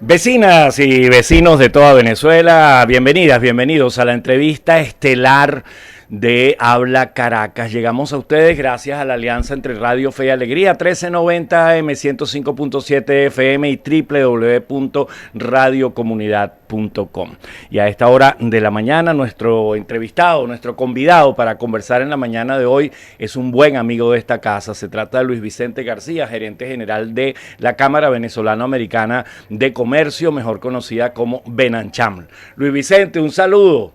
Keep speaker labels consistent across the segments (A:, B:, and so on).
A: Vecinas y vecinos de toda Venezuela, bienvenidas, bienvenidos a la entrevista estelar de Habla Caracas. Llegamos a ustedes gracias a la alianza entre Radio Fe y Alegría, 1390 AM, 105.7 FM y www.radiocomunidad.com. Y a esta hora de la mañana, nuestro entrevistado, nuestro convidado para conversar en la mañana de hoy es un buen amigo de esta casa. Se trata de Luis Vicente García, gerente general de la Cámara Venezolano-Americana de Comercio, mejor conocida como Venancham. Luis Vicente, un saludo.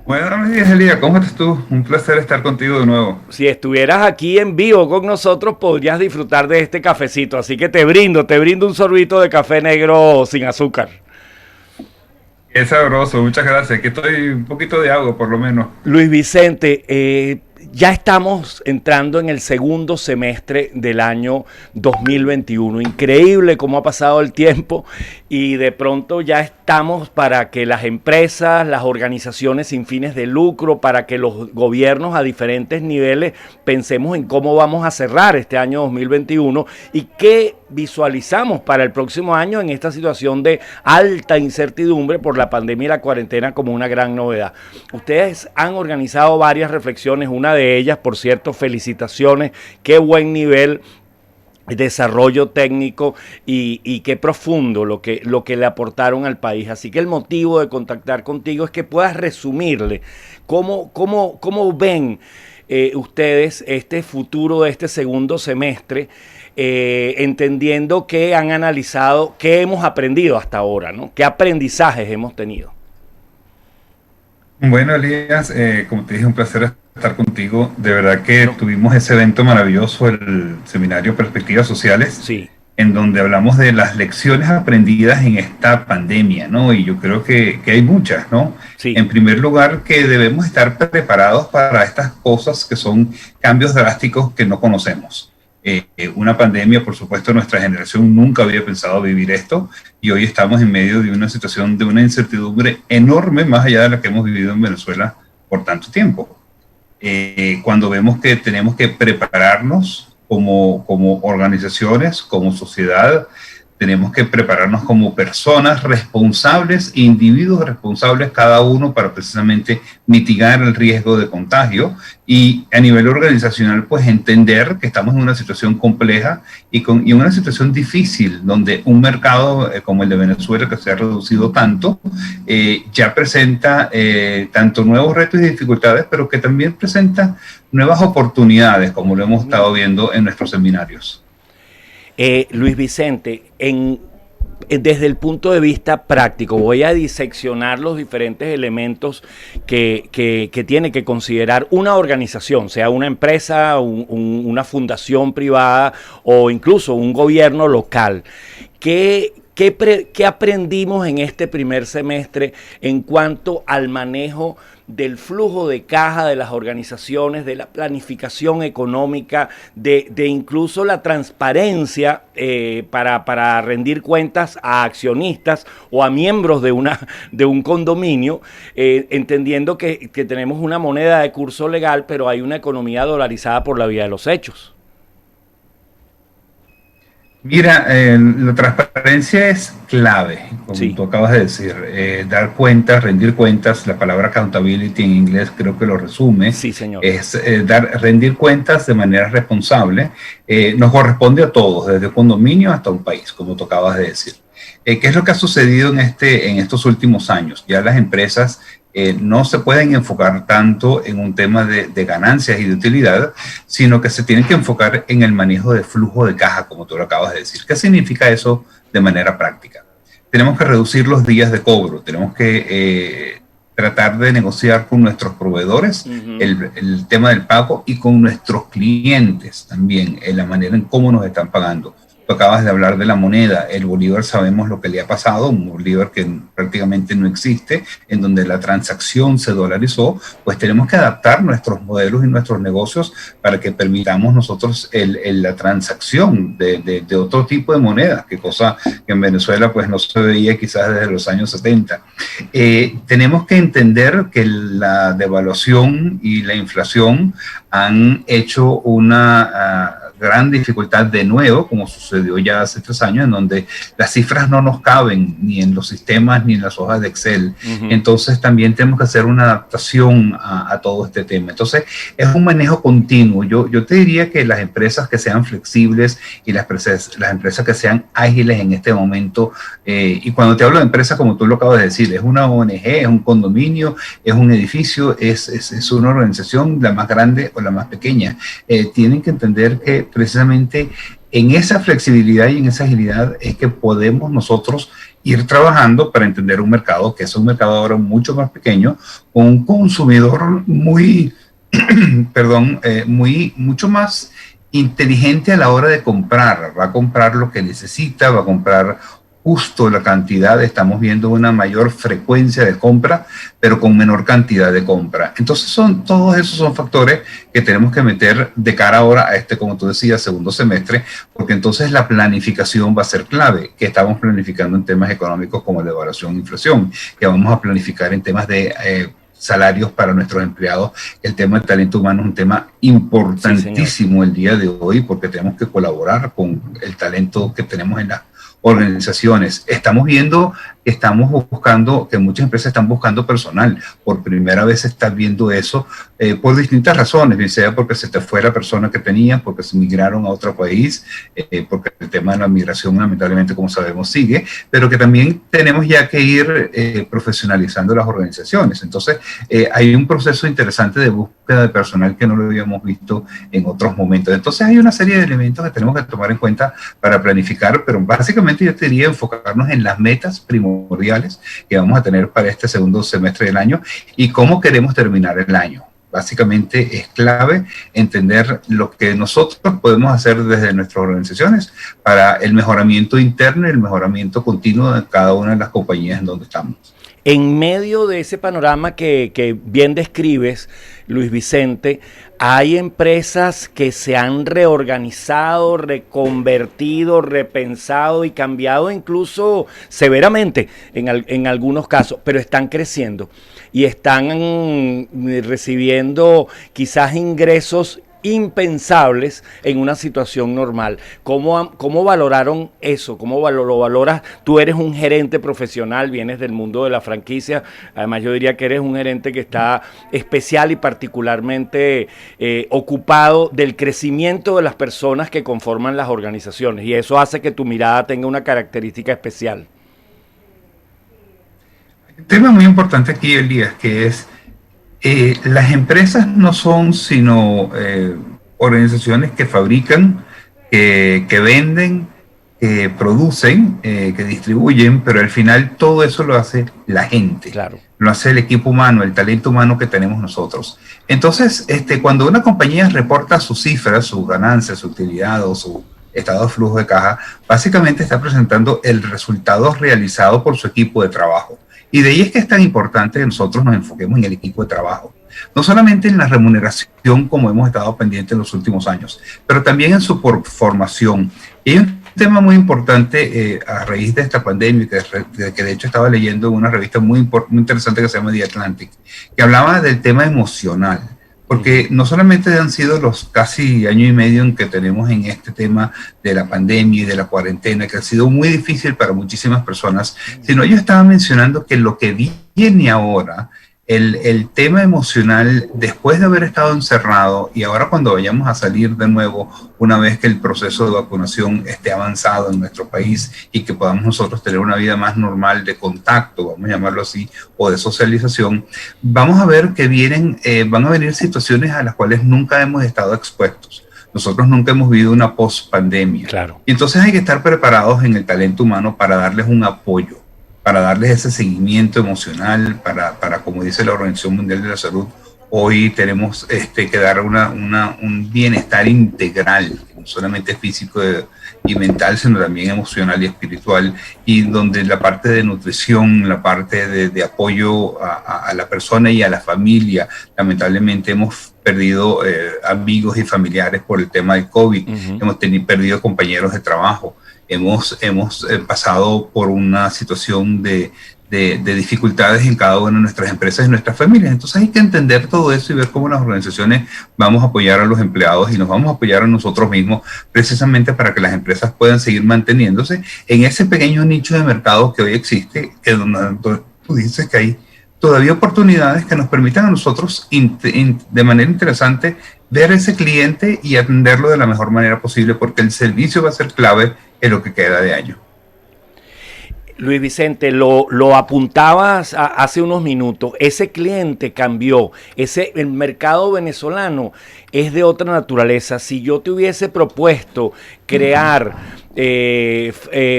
B: Buenos días, Elías. ¿Cómo estás tú? Un placer estar contigo de nuevo.
A: Si estuvieras aquí en vivo con nosotros, podrías disfrutar de este cafecito. Así que te brindo un sorbito de café negro sin azúcar.
B: Es sabroso, muchas gracias. Aquí estoy un poquito de agua, por lo menos.
A: Luis Vicente, ya estamos entrando en el segundo semestre del año 2021. Increíble cómo ha pasado el tiempo y de pronto ya estamos para que las empresas, las organizaciones sin fines de lucro, para que los gobiernos a diferentes niveles pensemos en cómo vamos a cerrar este año 2021 y qué visualizamos para el próximo año en esta situación de alta incertidumbre por la pandemia y la cuarentena como una gran novedad. Ustedes han organizado varias reflexiones, una de ellas, por cierto, felicitaciones, qué buen nivel, desarrollo técnico y qué profundo lo que le aportaron al país. Así que el motivo de contactar contigo es que puedas resumirle cómo ven ustedes este futuro de este segundo semestre, entendiendo que han analizado qué hemos aprendido hasta ahora, ¿no? ¿Qué aprendizajes hemos tenido?
B: Bueno, Elías, como te dije, un placer estar contigo. De verdad que tuvimos ese evento maravilloso, el seminario Perspectivas Sociales,
A: Sí.
B: en donde hablamos de las lecciones aprendidas en esta pandemia, ¿no? Y yo creo que hay muchas, ¿no?
A: Sí.
B: En primer lugar, que debemos estar preparados para estas cosas que son cambios drásticos que no conocemos. Una pandemia, por supuesto, nuestra generación nunca había pensado vivir esto y hoy estamos en medio de una situación de una incertidumbre enorme, más allá de la que hemos vivido en Venezuela por tanto tiempo. Cuando vemos que tenemos que prepararnos como organizaciones, como sociedad, tenemos que prepararnos como personas responsables, individuos responsables cada uno para precisamente mitigar el riesgo de contagio y a nivel organizacional pues entender que estamos en una situación compleja y una situación difícil donde un mercado como el de Venezuela que se ha reducido tanto ya presenta tanto nuevos retos y dificultades pero que también presenta nuevas oportunidades como lo hemos estado viendo en nuestros seminarios.
A: Luis Vicente, desde el punto de vista práctico, voy a diseccionar los diferentes elementos que tiene que considerar una organización, sea una empresa, una fundación privada o incluso un gobierno local. ¿Qué aprendimos en este primer semestre en cuanto al manejo del flujo de caja de las organizaciones, de la planificación económica, de incluso la transparencia para rendir cuentas a accionistas o a miembros de un condominio, entendiendo que tenemos una moneda de curso legal, pero hay una economía dolarizada por la vía de los hechos?
B: Mira, la transparencia es clave, como
A: Sí.
B: tú acabas de decir. Dar cuentas, rendir cuentas, la palabra accountability en inglés creo que lo resume.
A: Sí, señor.
B: Es rendir cuentas de manera responsable. Nos corresponde a todos, desde un condominio hasta un país, como tú acabas de decir. ¿Qué es lo que ha sucedido en estos últimos años? Ya las empresas no se pueden enfocar tanto en un tema de ganancias y de utilidad, sino que se tienen que enfocar en el manejo de flujo de caja, como tú lo acabas de decir. ¿Qué significa eso de manera práctica? Tenemos que reducir los días de cobro, tenemos que tratar de negociar con nuestros proveedores el tema del pago y con nuestros clientes también, en la manera en cómo nos están pagando. Tú acabas de hablar de la moneda, el bolívar sabemos lo que le ha pasado, un bolívar que prácticamente no existe, en donde la transacción se dolarizó, pues tenemos que adaptar nuestros modelos y nuestros negocios para que permitamos nosotros la transacción de otro tipo de moneda, que cosa que en Venezuela pues no se veía quizás desde los años 70. Tenemos que entender que la devaluación y la inflación han hecho gran dificultad de nuevo, como sucedió ya hace 3 años, en donde las cifras no nos caben ni en los sistemas ni en las hojas de Excel. Entonces también tenemos que hacer una adaptación a todo este tema. Entonces es un manejo continuo. Yo te diría que las empresas que sean flexibles y las empresas que sean ágiles en este momento, y cuando te hablo de empresa, como tú lo acabas de decir, es una ONG, es un condominio, es un edificio, es una organización, la más grande o la más pequeña, tienen que entender que precisamente en esa flexibilidad y en esa agilidad es que podemos nosotros ir trabajando para entender un mercado que es un mercado ahora mucho más pequeño, con un consumidor muy, mucho más inteligente a la hora de comprar. Va a comprar lo que necesita, va a comprar justo la cantidad. Estamos viendo una mayor frecuencia de compra, pero con menor cantidad de compra. Entonces todos esos son factores que tenemos que meter de cara ahora a este, como tú decías, segundo semestre, porque entonces la planificación va a ser clave, que estamos planificando en temas económicos como la evaluación e inflación, que vamos a planificar en temas de salarios para nuestros empleados. El tema del talento humano es un tema importantísimo el día de hoy, porque tenemos que colaborar con el talento que tenemos en las organizaciones. Estamos viendo que que muchas empresas están buscando personal. Por primera vez se está viendo eso por distintas razones, bien sea porque se te fue la persona que tenían, porque se migraron a otro país, porque el tema de la migración lamentablemente, como sabemos, sigue, pero que también tenemos ya que ir profesionalizando las organizaciones. Entonces, hay un proceso interesante de búsqueda de personal que no lo habíamos visto en otros momentos. Entonces, hay una serie de elementos que tenemos que tomar en cuenta para planificar, pero básicamente yo te diría enfocarnos en las metas primordiales que vamos a tener para este segundo semestre del año y cómo queremos terminar el año. Básicamente es clave entender lo que nosotros podemos hacer desde nuestras organizaciones para el mejoramiento interno y el mejoramiento continuo de cada una de las compañías en donde estamos.
A: En medio de ese panorama que bien describes, Luis Vicente, hay empresas que se han reorganizado, reconvertido, repensado y cambiado incluso severamente en algunos casos, pero están creciendo y están recibiendo quizás ingresos impensables en una situación normal. ¿Cómo valoraron eso? ¿Cómo lo valoras? Tú eres un gerente profesional, vienes del mundo de la franquicia, además yo diría que eres un gerente que está especial y particularmente ocupado del crecimiento de las personas que conforman las organizaciones, y eso hace que tu mirada tenga una característica especial.
B: Un tema muy importante aquí, Elías, que es las empresas no son sino organizaciones que fabrican, que venden, que producen, que distribuyen, pero al final todo eso lo hace la gente.
A: Claro.
B: Lo hace el equipo humano, el talento humano que tenemos nosotros. Entonces, cuando una compañía reporta sus cifras, sus ganancias, su utilidad o su estado de flujo de caja, básicamente está presentando el resultado realizado por su equipo de trabajo. Y de ahí es que es tan importante que nosotros nos enfoquemos en el equipo de trabajo. No solamente en la remuneración, como hemos estado pendientes en los últimos años, pero también en su formación. Y hay un tema muy importante a raíz de esta pandemia, que de hecho estaba leyendo en una revista muy interesante que se llama The Atlantic, que hablaba del tema emocional. Porque no solamente han sido los casi año y medio en que tenemos en este tema de la pandemia y de la cuarentena, que ha sido muy difícil para muchísimas personas, sino ellos estaban mencionando que lo que viene ahora, el tema emocional, después de haber estado encerrado y ahora cuando vayamos a salir de nuevo, una vez que el proceso de vacunación esté avanzado en nuestro país y que podamos nosotros tener una vida más normal de contacto, vamos a llamarlo así, o de socialización, vamos a ver que van a venir situaciones a las cuales nunca hemos estado expuestos. Nosotros nunca hemos vivido una post-pandemia.
A: Claro.
B: Y entonces hay que estar preparados en el talento humano para darles un apoyo, para darles ese seguimiento emocional, para como dice la Organización Mundial de la Salud, hoy tenemos que dar un bienestar integral, no solamente físico y mental, sino también emocional y espiritual, y donde la parte de nutrición, la parte de apoyo a la persona y a la familia, lamentablemente hemos perdido amigos y familiares por el tema del COVID, hemos perdido compañeros de trabajo. Hemos pasado por una situación de de dificultades en cada una de nuestras empresas y nuestras familias. Entonces hay que entender todo eso y ver cómo las organizaciones vamos a apoyar a los empleados y nos vamos a apoyar a nosotros mismos precisamente para que las empresas puedan seguir manteniéndose en ese pequeño nicho de mercado que hoy existe, que donde tú dices que hay todavía oportunidades que nos permitan a nosotros de manera interesante ver ese cliente y atenderlo de la mejor manera posible, porque el servicio va a ser clave en lo que queda de año.
A: Luis Vicente, lo apuntabas hace unos minutos, ese cliente cambió, el mercado venezolano es de otra naturaleza. Si yo te hubiese propuesto crear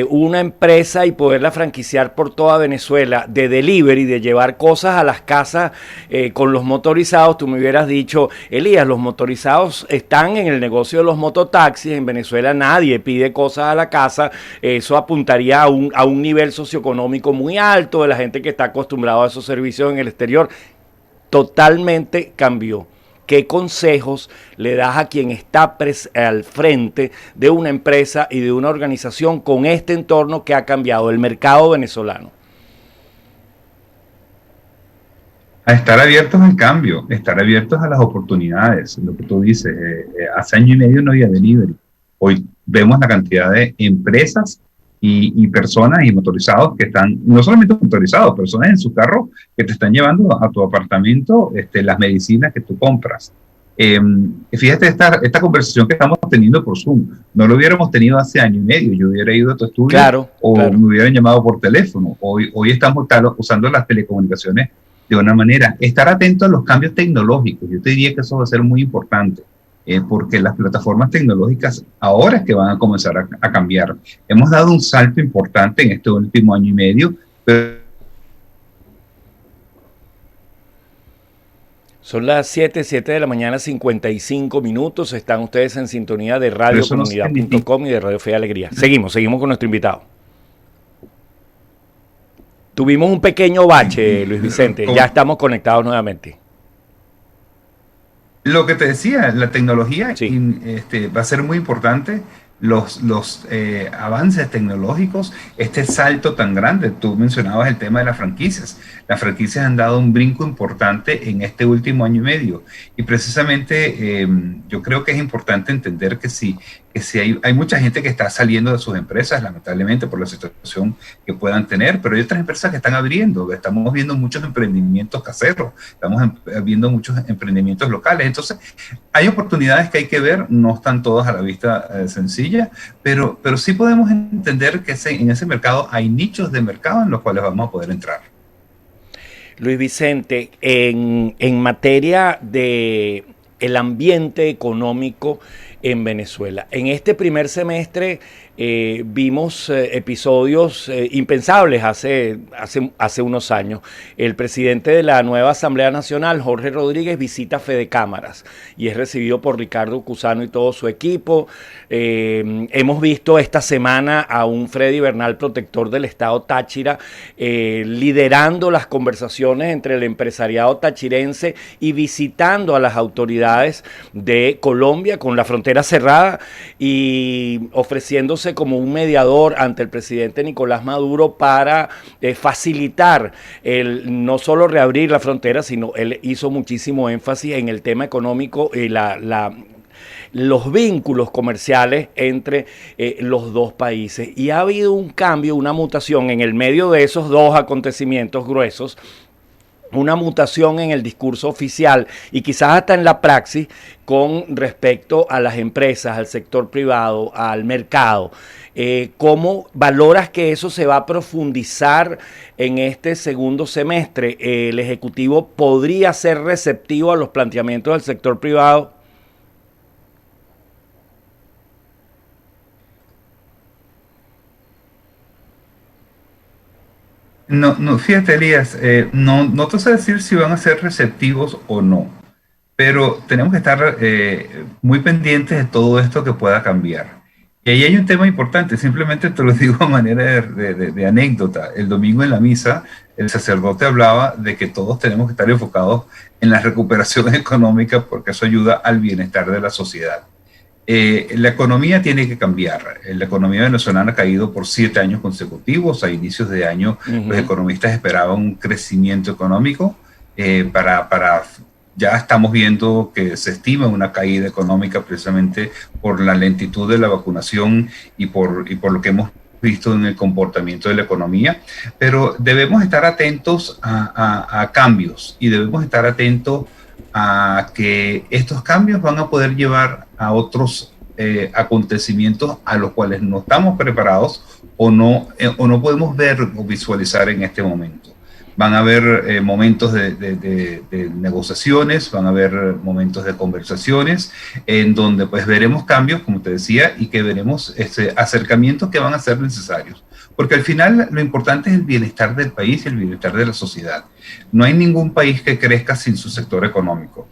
A: una empresa y poderla franquiciar por toda Venezuela de delivery, de llevar cosas a las casas con los motorizados, tú me hubieras dicho, Elías, los motorizados están en el negocio de los mototaxis, en Venezuela nadie pide cosas a la casa, eso apuntaría a un nivel socioeconómico muy alto de la gente que está acostumbrada a esos servicios en el exterior. Totalmente cambió. ¿Qué consejos le das a quien está al frente de una empresa y de una organización con este entorno que ha cambiado, el mercado venezolano?
B: A estar abiertos al cambio, estar abiertos a las oportunidades. Lo que tú dices, hace año y medio no había delivery. Hoy vemos la cantidad de empresas y personas y motorizados que están, no solamente motorizados, personas en su carro que te están llevando a tu apartamento las medicinas que tú compras. Fíjate esta conversación que estamos teniendo por Zoom, no lo hubiéramos tenido hace año y medio, yo hubiera ido a tu estudio
A: claro.
B: Me hubieran llamado por teléfono. Hoy estamos usando las telecomunicaciones de una manera. Estar atento a los cambios tecnológicos, yo te diría que eso va a ser muy importante. Porque las plataformas tecnológicas ahora es que van a comenzar a cambiar. Hemos dado un salto importante en este último año y medio.
A: Son las 7 de la mañana, 55 minutos. Están ustedes en sintonía de radiocomunidad.com y de Radio Fe y Alegría. Seguimos con nuestro invitado. Tuvimos un pequeño bache, Luis Vicente. Ya estamos conectados nuevamente.
B: Lo que te decía, la tecnología va a ser muy importante, los avances tecnológicos, este salto tan grande. Tú mencionabas el tema de las franquicias. Las franquicias han dado un brinco importante en este último año y medio. Y precisamente yo creo que es importante entender que si hay mucha gente que está saliendo de sus empresas, lamentablemente por la situación que puedan tener, pero hay otras empresas que están abriendo. Estamos viendo muchos emprendimientos caseros, estamos viendo muchos emprendimientos locales. Entonces, hay oportunidades que hay que ver, no están todas a la vista sencilla, pero sí podemos entender que en ese mercado hay nichos de mercado en los cuales vamos a poder entrar.
A: Luis Vicente, en materia de el ambiente económico en Venezuela. En este primer semestre vimos episodios impensables hace unos años. El presidente de la nueva Asamblea Nacional, Jorge Rodríguez, visita Fedecámaras y es recibido por Ricardo Cusano y todo su equipo. Hemos visto esta semana a un Freddy Bernal, protector del Estado Táchira, liderando las conversaciones entre el empresariado tachirense y visitando a las autoridades de Colombia con la frontera cerrada y ofreciéndose como un mediador ante el presidente Nicolás Maduro para facilitar no solo reabrir la frontera, sino él hizo muchísimo énfasis en el tema económico y los vínculos comerciales entre los dos países. Y ha habido un cambio, una mutación en el medio de esos dos acontecimientos gruesos, una mutación en el discurso oficial y quizás hasta en la praxis con respecto a las empresas, al sector privado, al mercado. ¿Cómo valoras que eso se va a profundizar en este segundo semestre? ¿El Ejecutivo podría ser receptivo a los planteamientos del sector privado?
B: No, fíjate, Elías, no te sé decir si van a ser receptivos o no, pero tenemos que estar muy pendientes de todo esto que pueda cambiar. Y ahí hay un tema importante, simplemente te lo digo a manera de anécdota. El domingo en la misa, el sacerdote hablaba de que todos tenemos que estar enfocados en la recuperación económica porque eso ayuda al bienestar de la sociedad. La economía tiene que cambiar. La economía venezolana ha caído por 7 años consecutivos. A inicios de año, los economistas esperaban un crecimiento económico. Ya estamos viendo que se estima una caída económica precisamente por la lentitud de la vacunación y por lo que hemos visto en el comportamiento de la economía, pero debemos estar atentos a cambios y debemos estar atentos a que estos cambios van a poder llevar a otros acontecimientes a los cuales no estamos preparados o no podemos ver o visualizar en este momento. Van a haber momentos de negociaciones, van a haber momentos de conversaciones en donde pues veremos cambios, como te decía, y que veremos acercamientos que van a ser necesarios. Porque al final lo importante es el bienestar del país y el bienestar de la sociedad. No hay ningún país que crezca sin su sector económico.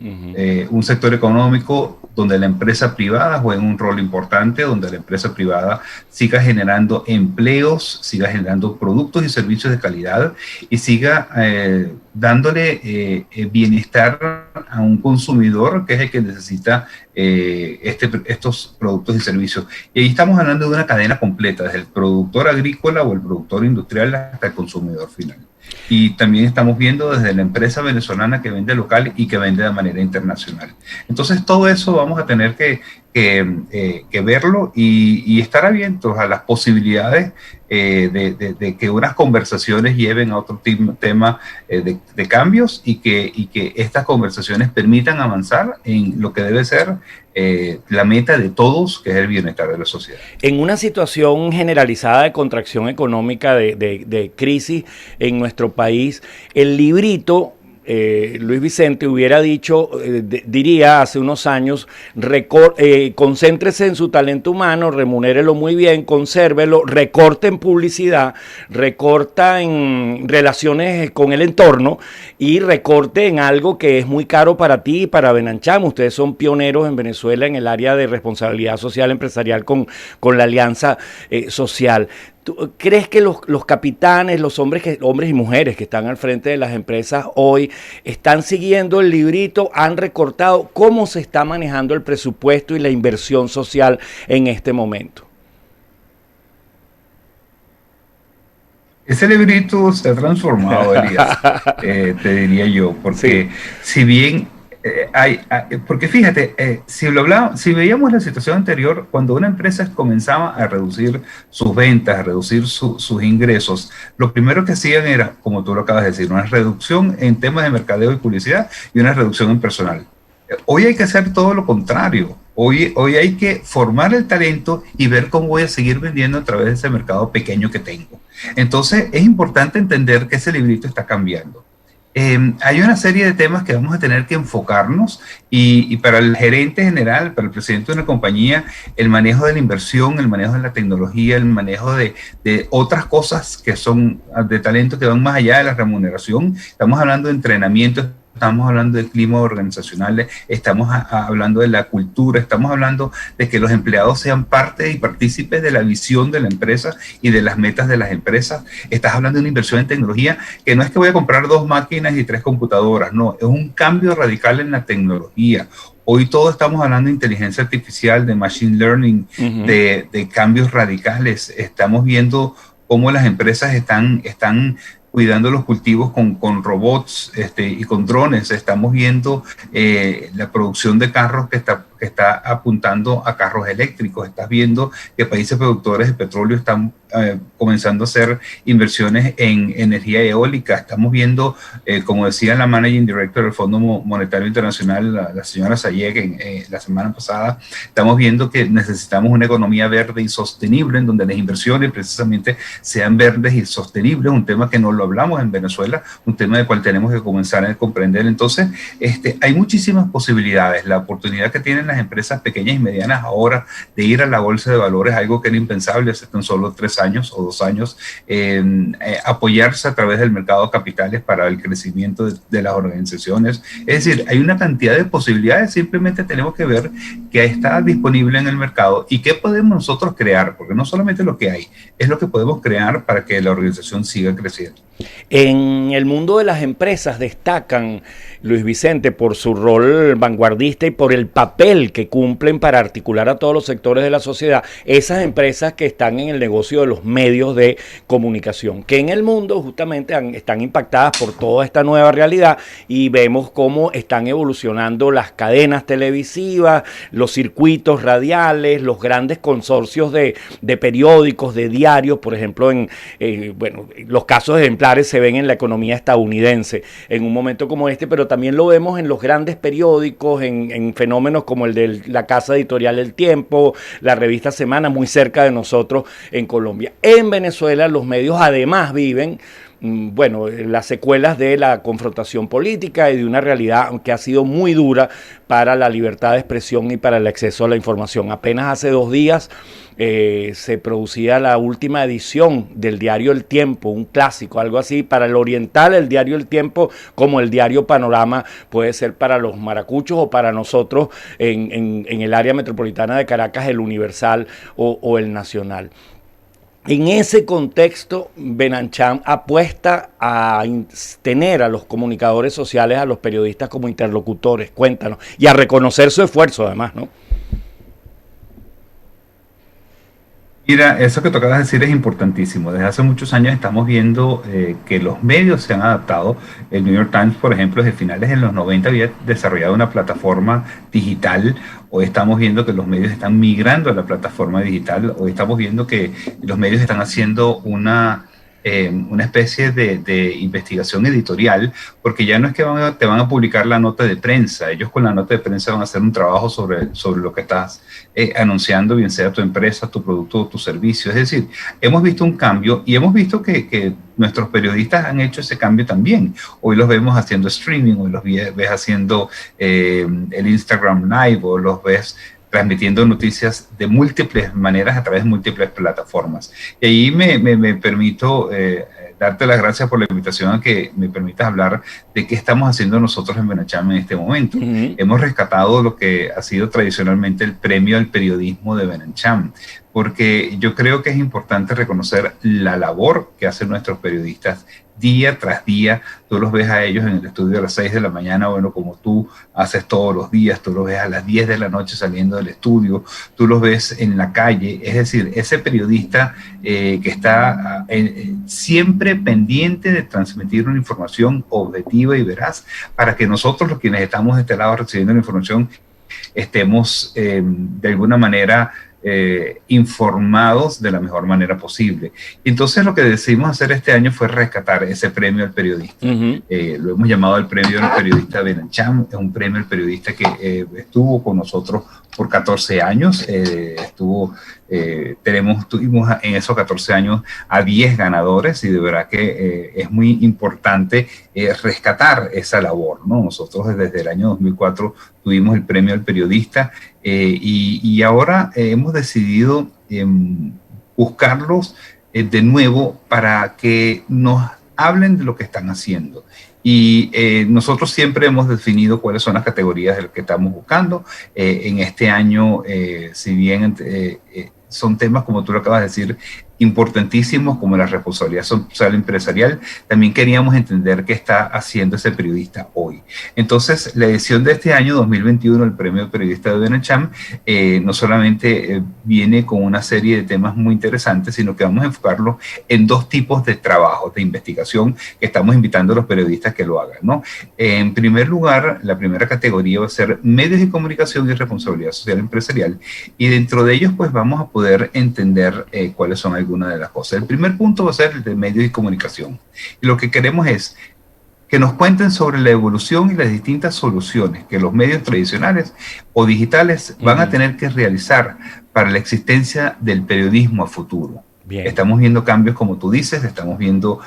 B: Un sector económico donde la empresa privada juegue un rol importante, donde la empresa privada siga generando empleos, siga generando productos y servicios de calidad y siga dándole bienestar a un consumidor que es el que necesita estos productos y servicios. Y ahí estamos hablando de una cadena completa, desde el productor agrícola o el productor industrial hasta el consumidor final. Y también estamos viendo desde la empresa venezolana que vende local y que vende de manera internacional. Entonces todo eso vamos a tener que verlo y estar abiertos a las posibilidades de que unas conversaciones lleven a otro tema de cambios y que estas conversaciones permitan avanzar en lo que debe ser la meta de todos, que es el bienestar de la sociedad.
A: En una situación generalizada de contracción económica, de crisis en nuestro país, el librito, Luis Vicente hubiera dicho, diría hace unos años, concéntrese en su talento humano, remunérelo muy bien, consérvelo, recorte en publicidad, recorta en relaciones con el entorno y recorte en algo que es muy caro para ti y para Benancham. Ustedes son pioneros en Venezuela en el área de responsabilidad social empresarial con la Alianza Social. ¿Tú crees que los capitanes, los hombres y mujeres que están al frente de las empresas hoy están siguiendo el librito, han recortado? ¿Cómo se está manejando el presupuesto y la inversión social en este momento?
B: Ese librito se ha transformado, Elías, te diría yo, porque si bien porque fíjate, si veíamos la situación anterior, cuando una empresa comenzaba a reducir sus ventas, a reducir sus ingresos, lo primero que hacían era, como tú lo acabas de decir, una reducción en temas de mercadeo y publicidad y una reducción en personal. Hoy hay que hacer todo lo contrario. Hoy hay que formar el talento y ver cómo voy a seguir vendiendo a través de ese mercado pequeño que tengo. Entonces, es importante entender que ese librito está cambiando. Hay una serie de temas que vamos a tener que enfocarnos y para el gerente general, para el presidente de una compañía, el manejo de la inversión, el manejo de la tecnología, el manejo de otras cosas que son de talento que van más allá de la remuneración. Estamos hablando de entrenamiento, estamos hablando de clima organizacional, estamos hablando de la cultura, estamos hablando de que los empleados sean parte y partícipes de la visión de la empresa y de las metas de las empresas. Estás hablando de una inversión en tecnología que no es que voy a comprar 2 máquinas y 3 computadoras, no, es un cambio radical en la tecnología. Hoy todos estamos hablando de inteligencia artificial, de machine learning, de cambios radicales. Estamos viendo cómo las empresas están cuidando los cultivos con robots y con drones. Estamos viendo la producción de carros que está apuntando a carros eléctricos. Estás viendo que países productores de petróleo están comenzando a hacer inversiones en energía eólica. Estamos viendo, como decía la Managing Director del Fondo Monetario Internacional, la señora Sayek, la semana pasada, estamos viendo que necesitamos una economía verde y sostenible, en donde las inversiones precisamente sean verdes y sostenibles, un tema que no lo hablamos en Venezuela, un tema del cual tenemos que comenzar a comprender. Entonces, hay muchísimas posibilidades. La oportunidad que tienen las empresas pequeñas y medianas ahora de ir a la bolsa de valores, algo que era impensable hace tan solo 3 años o 2 años, apoyarse a través del mercado de capitales para el crecimiento de las organizaciones. Es decir, hay una cantidad de posibilidades, simplemente tenemos que ver qué está disponible en el mercado y qué podemos nosotros crear, porque no solamente lo que hay, es lo que podemos crear para que la organización siga creciendo.
A: En el mundo de las empresas destacan, Luis Vicente, por su rol vanguardista y por el papel que cumplen para articular a todos los sectores de la sociedad, esas empresas que están en el negocio de los medios de comunicación, que en el mundo justamente están impactadas por toda esta nueva realidad, y vemos cómo están evolucionando las cadenas televisivas, los circuitos radiales, los grandes consorcios de periódicos, de diarios, por ejemplo, bueno, los casos ejemplares se ven en la economía estadounidense en un momento como este, pero también lo vemos en los grandes periódicos, en fenómenos como el de la casa editorial El Tiempo, la revista Semana, muy cerca de nosotros en Colombia. En Venezuela los medios además viven, bueno, las secuelas de la confrontación política y de una realidad que ha sido muy dura para la libertad de expresión y para el acceso a la información. Apenas hace 2 días se producía la última edición del diario El Tiempo, un clásico, algo así. Para el oriental, el diario El Tiempo, como el diario Panorama, puede ser para los maracuchos, o para nosotros en el área metropolitana de Caracas, el Universal o el Nacional. En ese contexto, Benancham apuesta a tener a los comunicadores sociales, a los periodistas como interlocutores. Cuéntanos. Y a reconocer su esfuerzo, además, ¿no?
B: Mira, eso que tocabas decir es importantísimo. Desde hace muchos años estamos viendo que los medios se han adaptado. El New York Times, por ejemplo, desde finales de los 90 había desarrollado una plataforma digital. Hoy estamos viendo que los medios están migrando a la plataforma digital. Hoy estamos viendo que los medios están haciendo una especie de investigación editorial, porque ya no es que te van a publicar la nota de prensa. Ellos con la nota de prensa van a hacer un trabajo sobre lo que estás anunciando, bien sea tu empresa, tu producto o tu servicio. Es decir, hemos visto un cambio, y hemos visto que nuestros periodistas han hecho ese cambio también. Hoy los vemos haciendo streaming, hoy los ves haciendo el Instagram Live, o los ves transmitiendo noticias de múltiples maneras a través de múltiples plataformas. Y ahí me permito darte las gracias por la invitación a que me permitas hablar de qué estamos haciendo nosotros en Benancham en este momento. Hemos rescatado lo que ha sido tradicionalmente el premio al periodismo de Benancham, porque yo creo que es importante reconocer la labor que hacen nuestros periodistas día tras día. Tú los ves a ellos en el estudio a las 6 de la mañana, bueno, como tú haces todos los días. Tú los ves a las 10 de la noche saliendo del estudio, tú los ves en la calle. Es decir, ese periodista que está siempre pendiente de transmitir una información objetiva y veraz, para que nosotros, los quienes estamos de este lado recibiendo la información, estemos de alguna manera informados de la mejor manera posible. Entonces lo que decidimos hacer este año fue rescatar ese premio al periodista. Lo hemos llamado el premio al periodista Benancham. Es un premio al periodista que estuvo con nosotros por 14 años. Tuvimos en esos 14 años a 10 ganadores, y de verdad que es muy importante rescatar esa labor, ¿no? Nosotros desde el año 2004 tuvimos el premio al periodista, y ahora hemos decidido buscarlos de nuevo para que nos hablen de lo que están haciendo. Y nosotros siempre hemos definido cuáles son las categorías de las que estamos buscando. En este año, si bien son temas, como tú lo acabas de decir, importantísimos, como la responsabilidad social empresarial, también queríamos entender qué está haciendo ese periodista hoy. Entonces, la edición de este año 2021, el Premio Periodista de Benancham, no solamente viene con una serie de temas muy interesantes, sino que vamos a enfocarlo en 2 tipos de trabajos de investigación que estamos invitando a los periodistas que lo hagan, ¿no? En primer lugar, la primera categoría va a ser medios de comunicación y responsabilidad social empresarial, y dentro de ellos pues vamos a poder entender cuáles son algunas de las cosas. El primer punto va a ser el de medios y comunicación, y lo que queremos es que nos cuenten sobre la evolución y las distintas soluciones que los medios tradicionales o digitales van a tener que realizar para la existencia del periodismo a futuro. Bien. Estamos viendo cambios, como tú dices, estamos viendo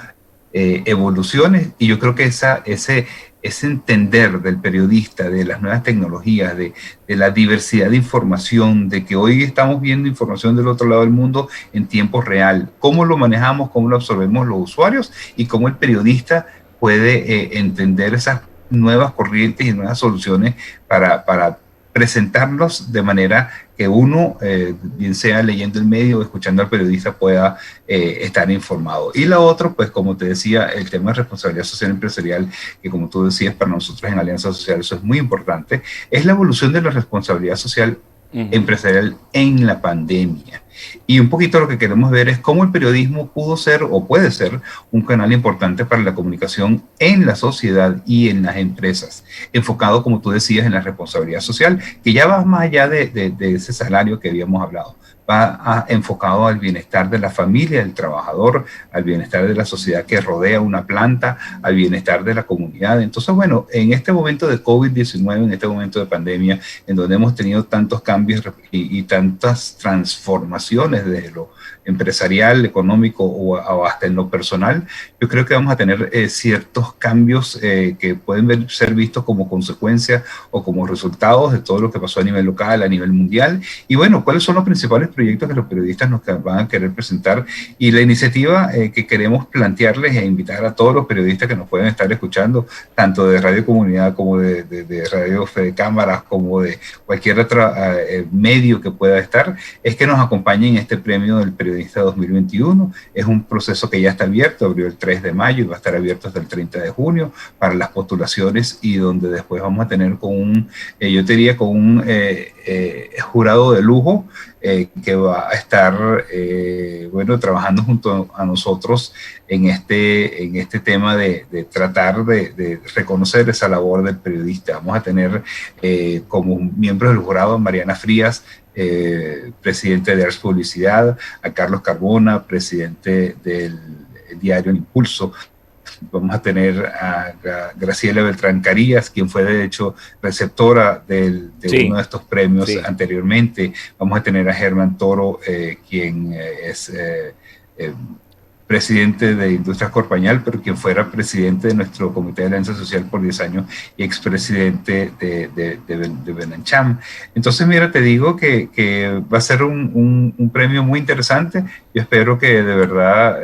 B: evoluciones, y yo creo que ese entender del periodista, de las nuevas tecnologías, de la diversidad de información, de que hoy estamos viendo información del otro lado del mundo en tiempo real, cómo lo manejamos, cómo lo absorbemos los usuarios, y cómo el periodista puede entender esas nuevas corrientes y nuevas soluciones para presentarlos de manera que uno, bien sea leyendo el medio o escuchando al periodista, pueda estar informado. Y la otra, pues como te decía, el tema de responsabilidad social empresarial, que como tú decías, para nosotros en Alianza Social eso es muy importante, es la evolución de la responsabilidad social empresarial en la pandemia. Y un poquito lo que queremos ver es cómo el periodismo pudo ser o puede ser un canal importante para la comunicación en la sociedad y en las empresas, enfocado, como tú decías, en la responsabilidad social, que ya va más allá de ese salario que habíamos hablado. Enfocado al bienestar de la familia, del trabajador, al bienestar de la sociedad que rodea una planta, al bienestar de la comunidad. Entonces, bueno, en este momento de COVID-19, en este momento de pandemia, en donde hemos tenido tantos cambios y tantas transformaciones desde lo empresarial, económico o hasta en lo personal, yo creo que vamos a tener ciertos cambios que pueden ser vistos como consecuencia o como resultados de todo lo que pasó a nivel local, a nivel mundial. Y bueno, ¿cuáles son los principales proyectos que los periodistas nos van a querer presentar? Y la iniciativa que queremos plantearles e invitar a todos los periodistas que nos pueden estar escuchando, tanto de Radio Comunidad como de Radio Fede Cámaras, como de cualquier otro medio que pueda estar, es que nos acompañen en este premio del periodista 2021. Es un proceso que ya está abierto, abrió el 3 de mayo y va a estar abierto hasta el 30 de junio para las postulaciones, y donde después vamos a tener con yo te diría con un jurado de lujo que va a estar bueno, trabajando junto a nosotros en este tema de tratar de reconocer esa labor del periodista. Vamos a tener como miembros del jurado a Mariana Frías, presidente de Ars Publicidad, a Carlos Carbona, presidente del diario El Impulso. Vamos a tener a Graciela Beltrán Carías, quien fue de hecho receptora de uno de estos premios anteriormente. Vamos a tener a Germán Toro, quien es presidente de Industrias Corpañal, pero quien fuera presidente de nuestro Comité de Alianza Social por 10 años y expresidente de Benancham. Entonces, mira, te digo que va a ser un premio muy interesante. Yo espero que de verdad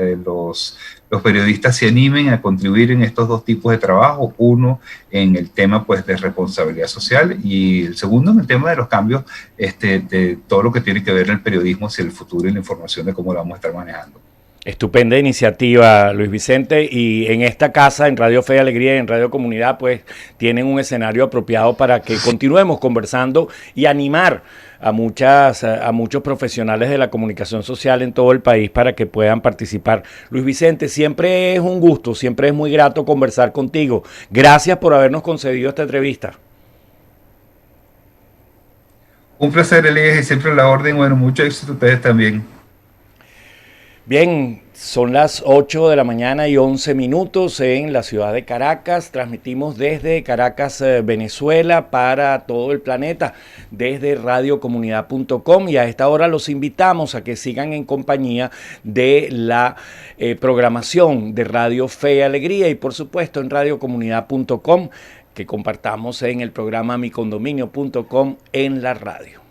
B: los periodistas se animen a contribuir en estos dos tipos de trabajo, uno en el tema pues de responsabilidad social y el segundo en el tema de los cambios de todo lo que tiene que ver el periodismo hacia el futuro y la información de cómo lo vamos a estar manejando.
A: Estupenda iniciativa, Luis Vicente, y en esta casa, en Radio Fe y Alegría y en Radio Comunidad, pues tienen un escenario apropiado para que continuemos conversando y animar a muchos profesionales de la comunicación social en todo el país para que puedan participar. Luis Vicente, siempre es un gusto, siempre es muy grato conversar contigo. Gracias por habernos concedido esta entrevista.
B: Un placer, Elías, y siempre a la orden. Bueno, mucho éxito a ustedes también.
A: Bien, son las 8 de la mañana y 11 minutos en la ciudad de Caracas. Transmitimos desde Caracas, Venezuela, para todo el planeta, desde radiocomunidad.com, y a esta hora los invitamos a que sigan en compañía de la programación de Radio Fe y Alegría y por supuesto en radiocomunidad.com, que compartamos en el programa micondominio.com en la radio.